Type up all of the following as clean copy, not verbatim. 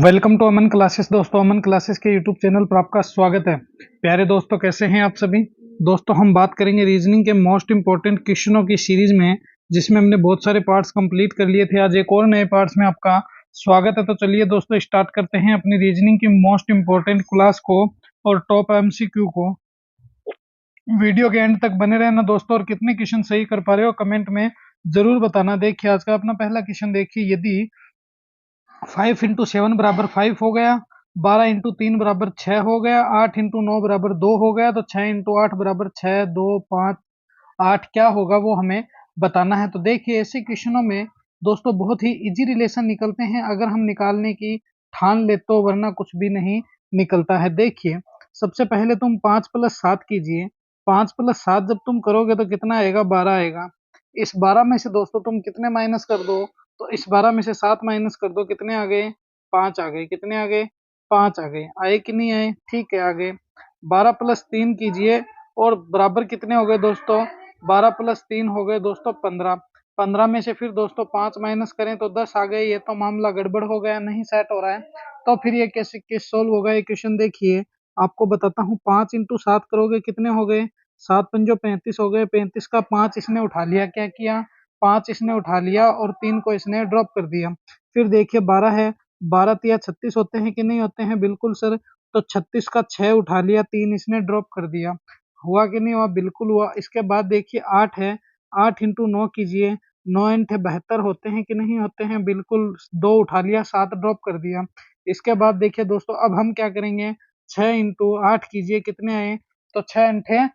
Welcome to Aman classes. दोस्तों, Aman classes के YouTube channel पर आपका स्वागत है। प्यारे दोस्तों, कैसे हैं आप सभी। दोस्तों, हम बात करेंगे रीजनिंग के मोस्ट इंपॉर्टेंट क्वेश्चनों की सीरीज में, जिसमें हमने बहुत सारे पार्ट्स कंप्लीट कर लिए थे। आज एक और नए पार्ट्स में आपका स्वागत है। तो चलिए दोस्तों, स्टार्ट करते हैं अपनी रीजनिंग की मोस्ट इंपॉर्टेंट क्लास को और टॉप एमसीक्यू को। वीडियो के एंड तक बने रहना दोस्तों, और कितने क्वेश्चन सही कर पा रहे हो कमेंट में जरूर बताना। देखिए, आज का अपना पहला क्वेश्चन देखिए। यदि 5 इंटू 7 बराबर 5 हो गया, 12 इंटू 3 बराबर 6 हो गया, 8 इंटू 9 बराबर 2 हो गया, तो 6 इंटू 8 बराबर 6, 2, 5, 8 क्या होगा वो हमें बताना है। तो देखिए, ऐसे क्वेश्चनों में दोस्तों बहुत ही इजी रिलेशन निकलते हैं अगर हम निकालने की ठान ले तो, वरना कुछ भी नहीं निकलता है। देखिए, सबसे पहले तुम 5 प्लस 7 कीजिए। 5 प्लस 7 जब तुम करोगे तो कितना आएगा, 12 आएगा। इस 12 में से दोस्तों तुम कितने माइनस कर दो, तो इस 12 में से 7 माइनस कर दो, कितने आ गए, 5 आ गए। कितने आ गए, 5 आ गए। आए कि नहीं आए, ठीक है, आ गए। 12 प्लस 3 कीजिए और बराबर कितने हो गए दोस्तों, 12 प्लस 3 हो गए दोस्तों 15। 15 में से फिर दोस्तों 5 माइनस करें तो 10 आ गए। ये तो मामला गड़बड़ हो गया, नहीं सेट हो रहा है। तो फिर ये कैसे केस सोल्व होगा, ये क्वेश्चन देखिए आपको बताता हूँ। 5 इंटू 7 करोगे, कितने हो गए, 7 पंजो 35 हो गए। 35 का 5 इसने उठा लिया, क्या किया, 5 इसने उठा लिया और 3 को इसने ड्रॉप कर दिया। फिर देखिए 12 है, 12 तिया 36 होते हैं कि नहीं होते हैं, बिल्कुल सर। तो 36 का 6 उठा लिया, 3 इसने ड्रॉप कर दिया। हुआ कि नहीं हुआ, बिल्कुल हुआ। इसके बाद देखिए 8 है, 8 इंटू 9 कीजिए। 9 इंठे 72 होते हैं कि नहीं होते हैं, बिल्कुल। 2 उठा लिया, 7 ड्रॉप कर दिया। इसके बाद देखिए दोस्तों, अब हम क्या करेंगे, 6 इंटू 8 कीजिए, कितने आए, तो 6 अंठे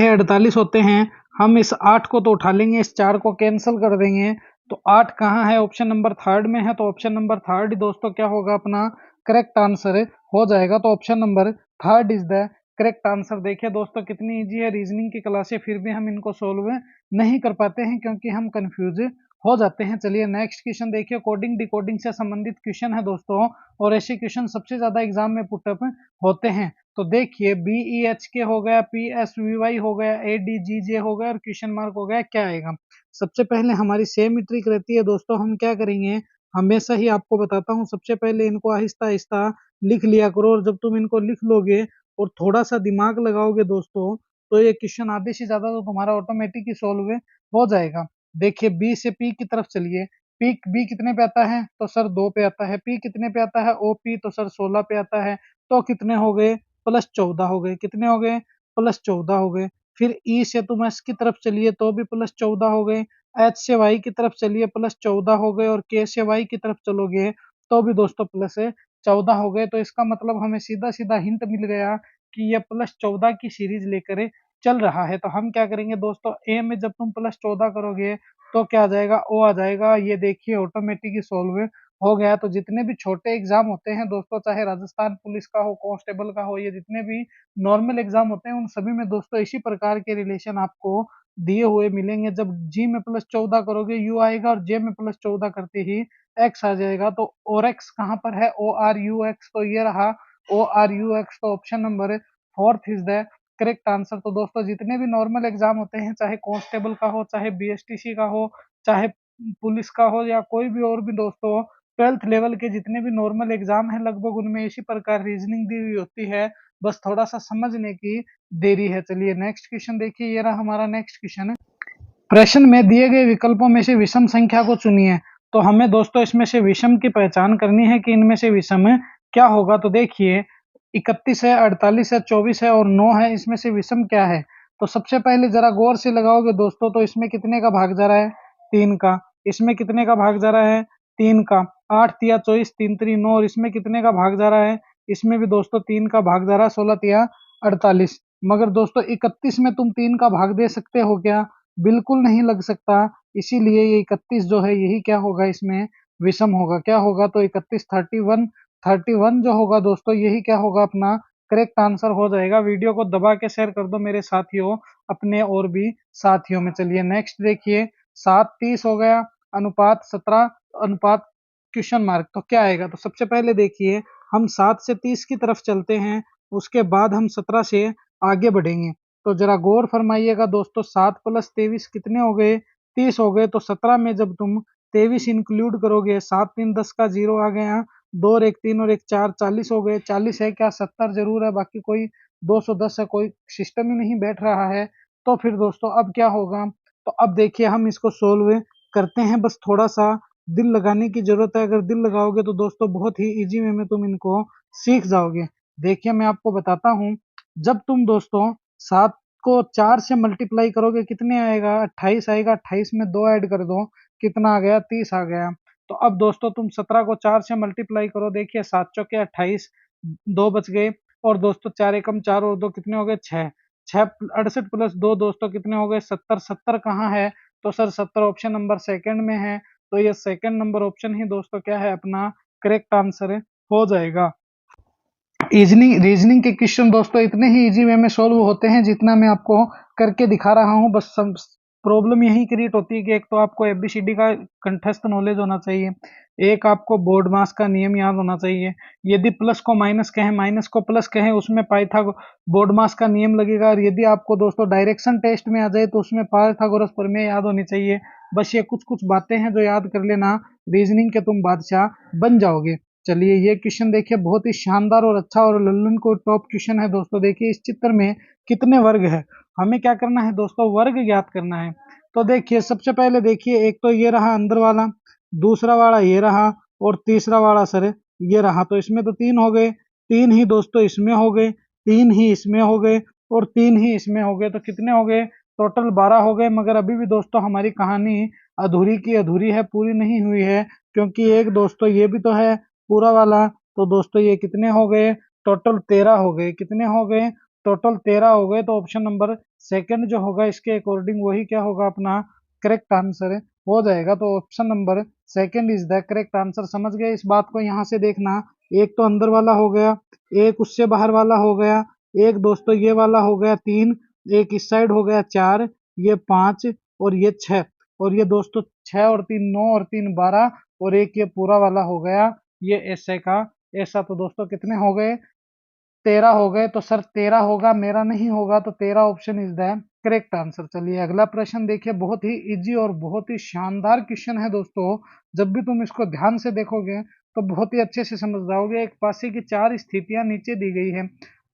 48 होते हैं। हम इस 8 को तो उठा लेंगे, इस 4 को कैंसिल कर देंगे। तो 8 कहाँ है, ऑप्शन नंबर थर्ड में है। तो ऑप्शन नंबर थर्ड दोस्तों क्या होगा, अपना करेक्ट आंसर हो जाएगा। तो option number third is the correct answer. देखिए दोस्तों, कितनी इजी है रीजनिंग की क्लासें, फिर भी हम इनको सोल्व नहीं कर पाते हैं क्योंकि हम कंफ्यूज हो जाते हैं। चलिए नेक्स्ट क्वेश्चन देखिए। कोडिंग डिकोडिंग से संबंधित क्वेश्चन है दोस्तों, और ऐसे क्वेश्चन सबसे ज्यादा एग्जाम में पुटअप होते हैं। तो देखिए, BEHK हो गया, PSVY हो गया, ADGJ हो गया और क्वेश्चन मार्क हो गया, क्या आएगा। सबसे पहले हमारी सेम ट्रिक रहती है दोस्तों, हम क्या करेंगे, हमेशा ही आपको बताता हूँ, सबसे पहले इनको आहिस्ता आहिस्ता लिख लिया करो। और जब तुम इनको लिख लोगे और थोड़ा सा दिमाग लगाओगे दोस्तों, तो ये क्वेश्चन आधे से ज्यादा तो तुम्हारा ऑटोमेटिक ही सोल्व हो जाएगा। देखिए, बी से पी की तरफ चलिए। पी बी कितने पे आता है, तो सर 2 पे आता है। पी कितने पे आता है, OP, तो सर 16 पे आता है। तो कितने हो गए, +14 हो गए। कितने हो गए, +14 हो गए। फिर ई से तुम एस की तरफ चलिए तो भी +14 हो गए। एच से वाई की तरफ चलिए, +14 हो गए। और के से वाई की तरफ चलोगे तो भी दोस्तों +14 हो गए। तो इसका मतलब हमें सीधा सीधा हिंट मिल गया कि ये +14 की सीरीज लेकर चल रहा है। तो हम क्या करेंगे दोस्तों, ए में जब तुम +14 करोगे तो क्या आ जाएगा, ओ आ जाएगा। ये देखिए ऑटोमेटिक ही सोल्व हो गया। तो जितने भी छोटे एग्जाम होते हैं दोस्तों, चाहे राजस्थान पुलिस का हो, कांस्टेबल का हो, ये जितने भी नॉर्मल एग्जाम होते हैं, उन सभी में दोस्तों इसी प्रकार के रिलेशन आपको दिए हुए मिलेंगे। जब जी में +14 करोगे यू आएगा, और जे में +14 करते ही एक्स आ जाएगा। तो और एक्स कहाँ पर है, ORUX, तो ये रहा ORUX। तो option number fourth is the correct answer. तो दोस्तों, जितने भी नॉर्मल एग्जाम होते हैं, चाहे कांस्टेबल का हो, चाहे BSTC का हो, चाहे पुलिस का हो, या कोई भी और भी दोस्तों 12th लेवल के जितने भी नॉर्मल एग्जाम है, लगभग उनमें इसी प्रकार रीजनिंग दी हुई होती है। बस थोड़ा सा समझने की देरी है। चलिए नेक्स्ट क्वेश्चन देखिए। ये रहा हमारा नेक्स्ट क्वेश्चन। प्रश्न में दिए गए विकल्पों में से विषम संख्या को चुनिए। तो हमें दोस्तों इसमें से विषम की पहचान करनी है कि इनमें से विषम क्या होगा। तो देखिए, 31 है, 48 है, 24 है और 9 है। इसमें से विषम क्या है। तो सबसे पहले जरा गौर से लगाओगे दोस्तों, तो इसमें कितने का भाग जा रहा है, 3 का। इसमें कितने का भाग जा रहा है, 3 का। 8 तिया 24, 3 3 9। और इसमें कितने का भाग जा रहा है, इसमें भी दोस्तों 3 का भाग जा रहा है, 16 तिया 48। मगर दोस्तों 31 में तुम 3 का भाग दे सकते हो क्या, बिल्कुल नहीं लग सकता। इसीलिए ये 31 जो है, यही क्या होगा, इसमें विषम होगा। क्या होगा, तो 31 31 जो होगा दोस्तों, यही क्या होगा, अपना करेक्ट आंसर हो जाएगा। वीडियो को दबा के शेयर कर दो मेरे साथियों, अपने और भी साथियों में। चलिए नेक्स्ट देखिए। 7 30 हो गया, अनुपात 17, अनुपात क्वेश्चन मार्क। तो क्या आएगा, तो सबसे पहले देखिए, हम 7 से 30 की तरफ चलते हैं, उसके बाद हम 17 से आगे बढ़ेंगे। तो जरा गौर फरमाइएगा दोस्तों, 7 + 23 कितने हो गए, 30 हो गए। तो 17 में जब तुम 23 इंक्लूड करोगे, 7 3 10 का 0 आ गया, 2 और 1 3 और 1 4, 40 हो गए। 40 है क्या, 70 जरूर है, बाकी कोई 210 है, कोई सिस्टम ही नहीं बैठ रहा है। तो फिर दोस्तों अब क्या होगा, तो अब देखिए हम इसको सोल्व करते हैं। बस थोड़ा सा दिल लगाने की जरूरत है, अगर दिल लगाओगे तो दोस्तों बहुत ही इजी वे में तुम इनको सीख जाओगे। देखिए मैं आपको बताता हूँ, जब तुम दोस्तों 7 को 4 से मल्टीप्लाई करोगे कितने आएगा, 28 आएगा। 28 में 2 ऐड कर दो, कितना आ गया, 30 आ गया। तो अब दोस्तों तुम 17 को 4 से मल्टीप्लाई करो, देखिए 7 चौके 28, 2 बच गए। और दोस्तों 4 एकम 4 और 2 कितने हो गए, 6। 6 68 प्लस 2 दोस्तों कितने हो गए, 70। 70 कहाँ है, तो सर 70 ऑप्शन नंबर सेकंड में है। तो ये सेकंड नंबर ऑप्शन ही दोस्तों क्या है, अपना करेक्ट आंसर हो जाएगा। रीजनिंग रीजनिंग के क्वेश्चन दोस्तों इतने ही इजी वे में सॉल्व होते हैं जितना मैं आपको करके दिखा रहा हूँ। बस प्रॉब्लम यही क्रिएट होती है कि एक तो आपको एबीसीडी का कंठस्थ नॉलेज होना चाहिए, एक आपको बोर्ड मास का नियम याद होना चाहिए। यदि प्लस को माइनस कहें, माइनस को प्लस कहें, उसमें बोर्ड मास का नियम लगेगा। और यदि आपको दोस्तों डायरेक्शन टेस्ट में आ जाए तो उसमें पाइथागोरस प्रमेय याद होनी चाहिए। बस ये कुछ कुछ बातें हैं जो याद कर लेना, रीजनिंग के तुम बादशाह बन जाओगे। चलिए ये क्वेश्चन देखिए, बहुत ही शानदार और अच्छा और लल्लन को टॉप क्वेश्चन है दोस्तों। देखिए इस चित्र में कितने वर्ग है, हमें क्या करना है दोस्तों, वर्ग ज्ञात करना है। तो देखिए सबसे पहले देखिए, एक तो ये रहा अंदर वाला, दूसरा वाला ये रहा, और तीसरा वाला सर ये रहा। तो इसमें तो 3 हो गए, 3 ही दोस्तों इसमें हो गए, 3 ही इसमें हो गए, और 3 ही इसमें हो गए। तो कितने हो गए, टोटल 12 हो गए। मगर अभी भी दोस्तों हमारी कहानी अधूरी की अधूरी है, पूरी नहीं हुई है, क्योंकि एक दोस्तों ये भी तो है पूरा वाला। तो दोस्तों ये कितने हो गए, टोटल 13 हो गए। कितने हो गए, टोटल 13 हो गए। तो ऑप्शन नंबर सेकंड जो होगा इसके अकॉर्डिंग वही क्या होगा, अपना करेक्ट आंसर हो जाएगा। तो option number second is the correct answer. समझ गए इस बात को, यहाँ से देखना, एक तो अंदर वाला हो गया, एक उससे बाहर वाला हो गया, एक दोस्तों ये वाला हो गया 3, एक इस साइड हो गया 4, ये 5 और ये 6, और ये दोस्तों 6 और 3 9 और 3 12, और एक ये पूरा वाला हो गया ये ऐसे का ऐसा। तो दोस्तों कितने हो गए, 13 हो गए। तो सर 13 होगा, मेरा नहीं होगा, तो 13 option is the correct answer. चलिए अगला प्रश्न देखिए, बहुत ही इजी और बहुत ही शानदार क्वेश्चन है दोस्तों। जब भी तुम इसको ध्यान से देखोगे तो बहुत ही अच्छे से समझ जाओगे। एक पासे की 4 स्थितियां नीचे दी गई है,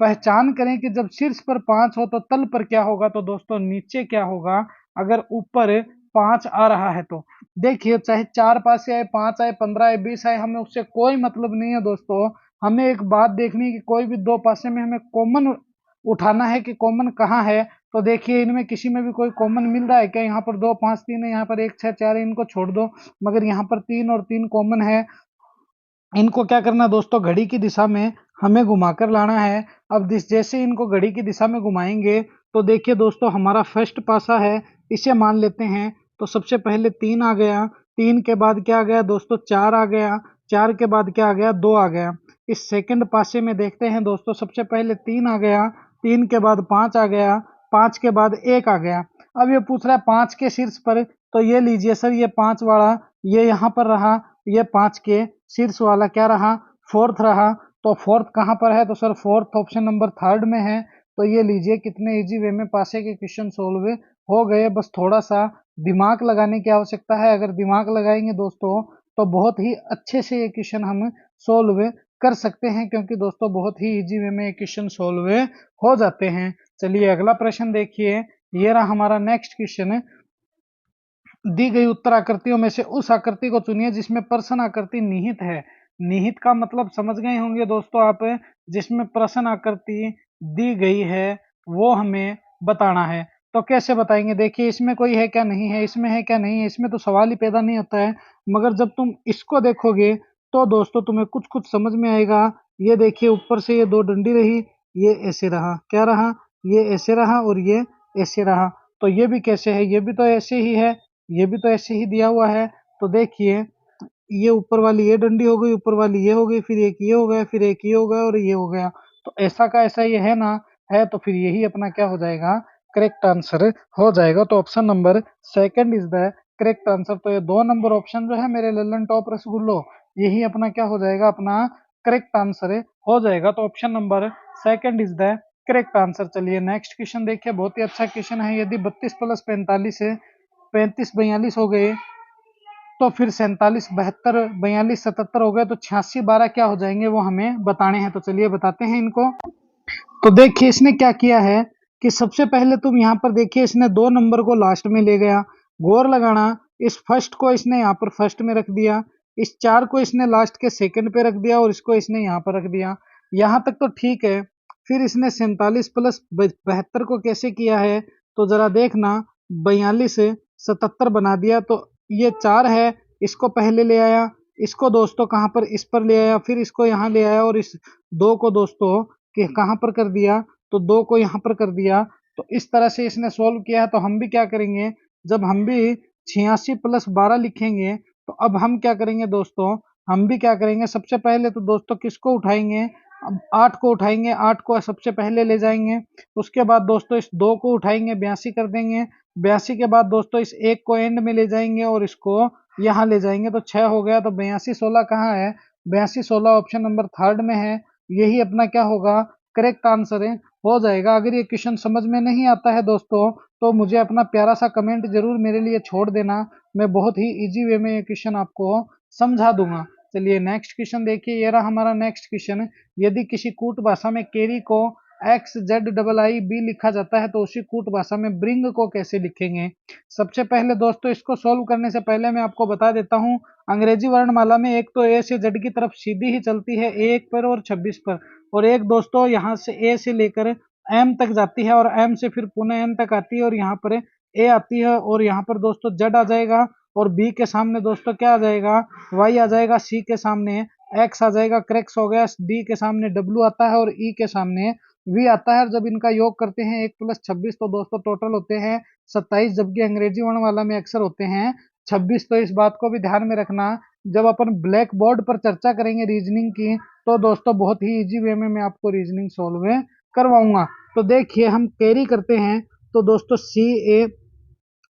पहचान करें कि जब शीर्ष पर 5 हो तो तल पर क्या होगा। तो दोस्तों नीचे क्या होगा, अगर ऊपर 5 आ रहा है तो देखिए, चाहे 4 पासे आए, 5 आए, 15 आए, 20 आए, हमें उससे कोई मतलब नहीं है दोस्तों। हमें एक बात देखनी है कि कोई भी 2 पासे में हमें कॉमन उठाना है कि कॉमन कहाँ है। तो देखिए इनमें किसी में भी कोई कॉमन मिल रहा है क्या, यहाँ पर 2 5 3 है, यहाँ पर 1 6 4 है, इनको छोड़ दो। मगर यहाँ पर 3 और 3 कॉमन है, इनको क्या करना दोस्तों, घड़ी की दिशा में हमें घुमाकर लाना है। अब जैसे इनको घड़ी की दिशा में घुमाएंगे तो देखिए दोस्तों हमारा फर्स्ट पासा है, इसे मान लेते हैं। तो सबसे पहले 3 आ गया, 3 के बाद क्या आ गया दोस्तों, 4 आ गया, 4 के बाद क्या आ गया, 2 आ गया। इस सेकंड पासे में देखते हैं दोस्तों, सबसे पहले 3 आ गया, 3 के बाद 5 आ गया, 5 के बाद 1 आ गया। अब ये पूछ रहा है 5 के शीर्ष पर, तो ये लीजिए सर, ये 5 वाला ये यहाँ पर रहा, ये 5 के शीर्ष वाला क्या रहा, फोर्थ रहा। तो फोर्थ कहाँ पर है, तो sir fourth option number third में है। तो ये लीजिए कितने इजी वे में पासे के क्वेश्चन सोल्व हो गए। बस थोड़ा सा दिमाग लगाने की आवश्यकता है, अगर दिमाग लगाएंगे दोस्तों तो बहुत ही अच्छे से ये क्वेश्चन हम सोल्व कर सकते हैं, क्योंकि दोस्तों बहुत ही इजी वे में ये क्वेश्चन सोल्व हो जाते हैं। चलिए अगला प्रश्न देखिए, ये रहा हमारा नेक्स्ट क्वेश्चन। दी गई उत्तर आकृतियों में से उस आकृति को चुनिए जिसमें प्रश्न आकृति निहित है। निहित का मतलब समझ गए होंगे दोस्तों आप, जिसमें प्रश्न आकृति दी गई है वो हमें बताना है। तो कैसे बताएंगे, देखिए इसमें कोई है क्या, नहीं है, इसमें है क्या, नहीं है, इसमें तो सवाल ही पैदा नहीं होता है। मगर जब तुम इसको देखोगे तो दोस्तों तुम्हें कुछ कुछ समझ में आएगा। ये देखिए ऊपर से ये 2 डंडी रही, ये ऐसे रहा, क्या रहा, ये ऐसे रहा, और ये ऐसे रहा। तो ये भी कैसे है, ये भी तो ऐसे ही है, ये भी तो ऐसे ही दिया हुआ है। तो देखिए ये ऊपर वाली ये डंडी हो गई, ऊपर वाली ये हो गई, फिर एक ये हो गया, फिर एक ये हो गया, और ये हो गया। तो ऐसा का ऐसा ये है ना, है, तो फिर यही अपना क्या हो जाएगा, करेक्ट आंसर हो जाएगा। तो option number second is the correct answer. तो ये 2 नंबर ऑप्शन जो है मेरे लल्लन टॉप रसगुल्लो, यही अपना क्या हो जाएगा, अपना करेक्ट आंसर हो जाएगा। तो option number second is the correct answer. चलिए नेक्स्ट क्वेश्चन देखिए, बहुत ही अच्छा क्वेश्चन है। यदि 32 प्लस 45 है, 35 42 हो गए, दोस्तों फिर 47, 72, 42, 77 हो गए, तो 86, 12 क्या हो जाएंगे वो हमें बताने हैं। तो चलिए बताते हैं इनको। तो देखिए इसने क्या किया है कि सबसे पहले तुम यहाँ पर देखिए, इसने 2 नंबर को लास्ट में ले गया। गौर लगाना, इस फर्स्ट को इसने यहाँ पर फर्स्ट में रख दिया, इस 4 को इसने लास्ट के सेकंड पे रख दिया और इसको इसने यहाँ पर रख दिया। यहाँ तक तो ठीक है। फिर इसने 47 प्लस 72 को कैसे किया है, तो जरा देखना, 42 77 बना दिया। तो ये 4 है, इसको पहले ले आया, इसको दोस्तों कहाँ पर, इस पर ले आया, फिर इसको यहाँ ले आया और इस 2 को दोस्तों कि कहाँ पर कर दिया, तो 2 को यहाँ पर कर दिया। तो इस तरह से इसने सोल्व किया है। तो हम भी क्या करेंगे, जब हम भी 86 प्लस 12 लिखेंगे, तो अब हम क्या करेंगे दोस्तों, हम भी क्या करेंगे, सबसे पहले तो दोस्तों किसको उठाएंगे, अब 8 को उठाएंगे, 8 को सबसे पहले ले जाएंगे। उसके बाद दोस्तों इस 2 को उठाएंगे, 82 कर देंगे। 82 के बाद दोस्तों इस 1 को एंड में ले जाएंगे और इसको यहाँ ले जाएंगे, तो 6 हो गया। तो 82, 16 कहाँ है, 82, 16 ऑप्शन नंबर 3 में है। यही अपना क्या होगा, करेक्ट आंसर है, हो जाएगा। अगर ये क्वेश्चन समझ में नहीं आता है दोस्तों, तो मुझे अपना प्यारा सा कमेंट जरूर मेरे लिए छोड़ देना, मैं बहुत ही इजी वे में ये क्वेश्चन आपको समझा दूंगा। चलिए नेक्स्ट क्वेश्चन देखिए, ये रहा हमारा नेक्स्ट क्वेश्चन। यदि किसी कूट भाषा में केरी को XZII लिखा जाता है, तो उसी कूट भाषा में ब्रिंग को कैसे लिखेंगे। सबसे पहले दोस्तों इसको सोल्व करने से पहले मैं आपको बता देता हूँ, अंग्रेजी वर्णमाला में एक तो ए से जेड की तरफ सीधी ही चलती है, 1 पर और 26 पर, और एक दोस्तों यहाँ से ए से लेकर एम तक जाती है और एम से फिर पुनः एन तक आती है और यहाँ पर ए आती है और यहाँ पर दोस्तों जेड आ जाएगा और बी के सामने दोस्तों क्या आ जाएगा, वाई आ जाएगा, सी के सामने एक्स आ जाएगा, क्रैक्स हो गया, डी के सामने डब्ल्यू आता है और ई के सामने वी आता है। और जब इनका योग करते हैं 1 + 26, तो दोस्तों टोटल होते हैं 27, जबकि अंग्रेजी वर्णमाला में अक्सर होते हैं 26। तो इस बात को भी ध्यान में रखना, जब अपन ब्लैक बोर्ड पर चर्चा करेंगे रीजनिंग की, तो दोस्तों बहुत ही इजी वे में मैं आपको रीजनिंग सॉल्व करवाऊंगा। तो देखिए हम कैरी करते हैं, तो दोस्तों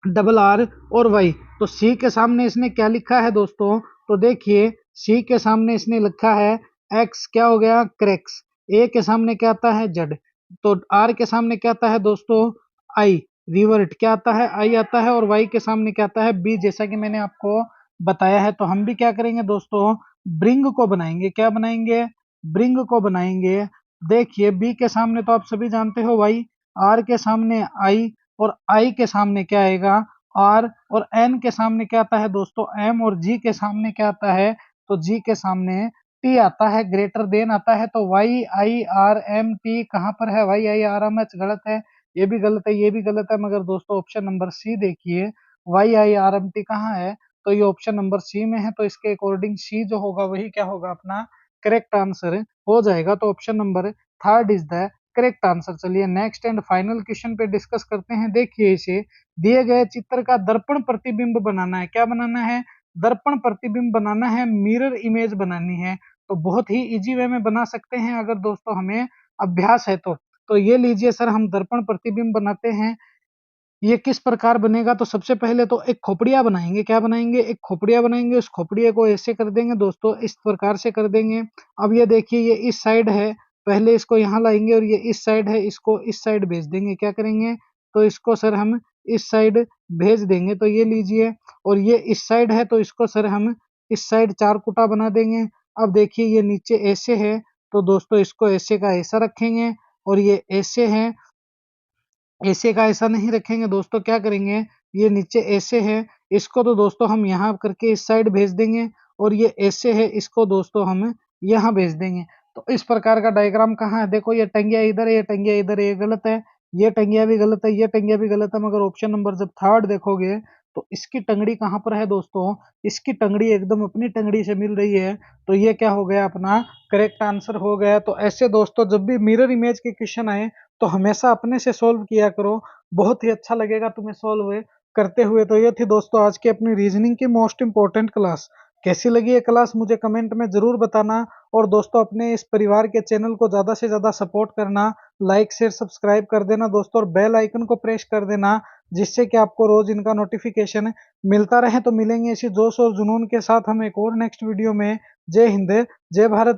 CARR और वाई, तो सी के सामने इसने क्या लिखा है दोस्तों, तो देखिए सी के सामने इसने लिखा है एक्स, क्या हो गया, क्रैक्स। ए के सामने क्या आता है, जेड। तो आर के सामने क्या आता है दोस्तों, आई, रिवर्ट क्या आता है, आई आता है। और वाई के सामने क्या आता है, बी, जैसा कि मैंने आपको बताया है। तो हम भी क्या करेंगे दोस्तों, ब्रिंग को बनाएंगे, क्या बनाएंगे, ब्रिंग को बनाएंगे। देखिए बी के सामने तो आप सभी जानते हो वाई, आर के सामने आई, और आई के सामने क्या आएगा, आर, और एन के सामने क्या आता है दोस्तों, एम, और जी के सामने क्या आता है, तो जी के सामने टी आता है, ग्रेटर देन आता है। तो Y I R M T कहाँ पर है, Y I R M H, गलत है, ये भी गलत है, ये भी गलत है। मगर दोस्तों ऑप्शन नंबर सी देखिए, Y I R M T कहाँ है, तो ये ऑप्शन नंबर सी में है। तो इसके अकॉर्डिंग सी जो होगा वही क्या होगा, अपना करेक्ट आंसर हो जाएगा। तो option number 3 is the correct answer. चलिए नेक्स्ट एंड फाइनल क्वेश्चन पे डिस्कस करते हैं। देखिए इसे, दिए गए चित्र का दर्पण प्रतिबिंब बनाना है, क्या बनाना है, दर्पण प्रतिबिंब बनाना है, मिरर इमेज बनानी है। तो बहुत ही इजी वे में बना सकते हैं अगर दोस्तों हमें अभ्यास है तो ये लीजिए सर, हम दर्पण प्रतिबिंब बनाते हैं। ये किस प्रकार बनेगा, तो सबसे पहले तो एक खोपड़िया बनाएंगे, क्या बनाएंगे, एक खोपड़िया बनाएंगे। उस खोपड़िया को ऐसे कर देंगे दोस्तों, इस प्रकार से कर देंगे। अब ये देखिए ये इस साइड है, पहले इसको यहाँ लाएंगे और ये इस साइड है, इसको इस साइड भेज देंगे, क्या करेंगे, तो इसको सर हम इस साइड भेज देंगे। तो ये लीजिए, और ये इस साइड है, तो इसको सर हम इस साइड 4 कुटा बना देंगे। अब देखिए ये नीचे ऐसे है, तो दोस्तों इसको ऐसे का ऐसा रखेंगे, और ये ऐसे है, ऐसे का ऐसा नहीं रखेंगे दोस्तों, क्या करेंगे, ये नीचे ऐसे है, इसको तो दोस्तों हम यहाँ करके इस साइड भेज देंगे, और ये ऐसे है, इसको दोस्तों हम यहाँ भेज देंगे। तो इस प्रकार का डायग्राम कहाँ है, देखो ये टंगिया इधर है, ये टंगिया इधर है, ये गलत है, ये टंगिया भी गलत है, ये टंगिया भी गलत है। मगर ऑप्शन नंबर जब 3 देखोगे, तो इसकी टंगड़ी कहाँ पर है दोस्तों, इसकी टंगड़ी एकदम अपनी टंगड़ी से मिल रही है। तो ये क्या हो गया, अपना करेक्ट आंसर हो गया। तो ऐसे दोस्तों जब भी मिरर इमेज के क्वेश्चन आए, तो हमेशा अपने से सोल्व किया करो, बहुत ही अच्छा लगेगा तुम्हें सोल्व करते हुए। तो ये थी दोस्तों आज की अपनी रीजनिंग की मोस्ट इंपॉर्टेंट क्लास। कैसी लगी ये क्लास मुझे कमेंट में जरूर बताना, और दोस्तों अपने इस परिवार के चैनल को ज्यादा से ज्यादा सपोर्ट करना, लाइक शेयर सब्सक्राइब कर देना दोस्तों, और बेल आइकन को प्रेस कर देना, जिससे कि आपको रोज इनका नोटिफिकेशन मिलता रहे। तो मिलेंगे इसी जोश और जुनून के साथ हम एक और नेक्स्ट वीडियो में। जय हिंद, जय भारत।